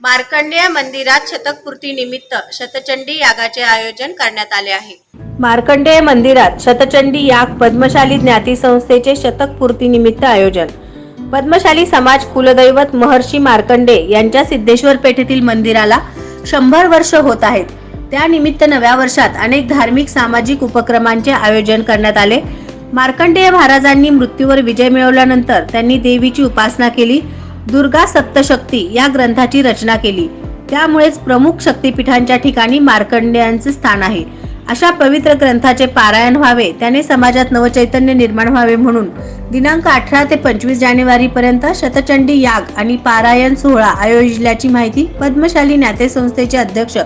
मार्कंडेय मंदिरात शतकपूर्ती निमित्त शतचंडी यागाचे आयोजन करण्यात आले आहे। मार्कंडेय मंदिरात शतचंडी याग पद्मशाली ज्ञाती संस्थेचे शतकपूर्ती निमित्त आयोजन। पद्मशाली समाज कुलदैवत महर्षी मार्कंडे यांच्या सिद्धेश्वर पेठेतील मंदिराला 100 वर्ष होत आहेत। त्यानिमित्त नव्या वर्षात अनेक धार्मिक सामाजिक उपक्रमांचे आयोजन करण्यात आले। मार्कंडेय महाराजांनी मृत्यूवर विजय मिळवल्यानंतर त्यांनी देवीची उपासना केली। दुर्गा सप्तशक्ती या ग्रंथाची रचना केली। त्यामुळेच प्रमुख शक्तिपीठांच्या ठिकाणी मार्कंडेयांचे स्थान आहे। अशा पवित्र ग्रंथाचे पारायण व्हावे, त्याने समाजात नवचैतन्य निर्माण व्हावे म्हणून दिनांक 18 ते 25 जानेवारी पर्यंत शतचंडी याग आणि पारायण सोहळा आयोजिल्याची माहिती पद्मशाली ज्ञाते संस्थेचे अध्यक्ष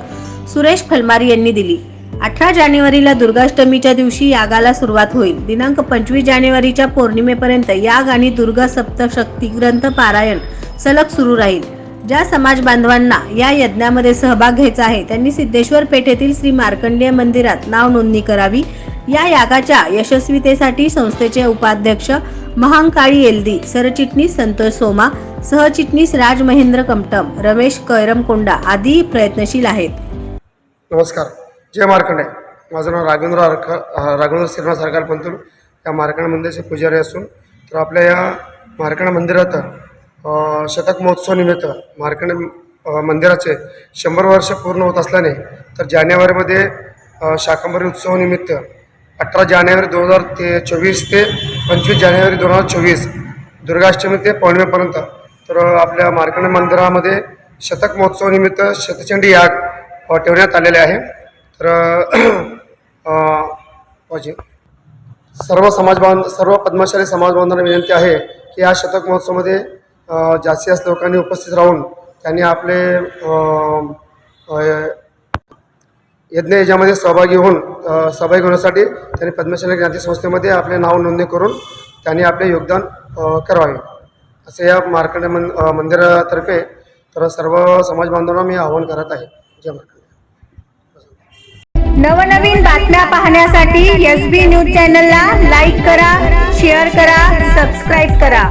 सुरेश फलमारी यांनी दिली। 18 जानेवारीला दुर्गाष्टमीच्या दिवशी यागाला सुरुवात होईल। दिनांक 25 जानेवारीच्या पौर्णिमेपर्यंत याग आणि दुर्गा सप्तशक्ती ग्रंथ पारायण सलग सुरू राहील। ज्या समाज बांधवांना या यज्ञामध्ये सहभाग घ्यायचा आहे त्यांनी सिद्धेश्वर पेठेतील श्री मार्कंडेय मंदिरात नाव नोंदणी करावी। या यागाच्या यशस्वीतेसाठी संस्थेचे उपाध्यक्ष महांकाळी एलदी, सरचिटणीस संतोष सोमा, सहचिटणीस राज महेंद्र कमटम, रमेश कैरमकोंडा आदी प्रयत्नशील आहेत। नमस्कार, जय मार्कंडेय। माझं नाव राघवेंद्र श्रीनिवास सरकार पंतुल या मार्कंडेय मंदिराचे पुजारी असून तर आपल्या या मार्कंडेय मंदिरात शतक महोत्सव निमित्त मार्कंडेय मंदिराचे 100 वर्ष पूर्ण होत असल्याने तर जानेवारीमध्ये शाकंभरी उत्सव निमित्त 18 जानेवारी 2024 ते 25 जानेवारी 2024 दुर्गाष्टमी ते पौर्णिमेपर्यंत तर आपल्या मार्कंडेय मंदिरामध्ये शतक महोत्सव निमित्त शतचंडी याग ठेवण्यात आलेले आहे। तर सर्व पद्मशाली समाज बांधवांना विनंती आहे की या शतक महोत्सवामध्ये जास्तीत जास्त लोकांनी उपस्थित राहून त्यांनी आपले यज्ञ याच्यामध्ये सहभागी होण्यासाठी त्यांनी पद्मशाली ज्ञाती संस्थेमध्ये आपले नाव नोंदणी करून त्यांनी आपले योगदान करावे असे या मार्कंडेय मंदिरातर्फे तर सर्व समाज बांधवांना मी आवाहन करत आहे। जय मार्कंडेय। नवनवीन बातम्या पाहण्यासाठी SB न्यूज चॅनलला लाईक करा, शेअर करा, सबस्क्राईब करा।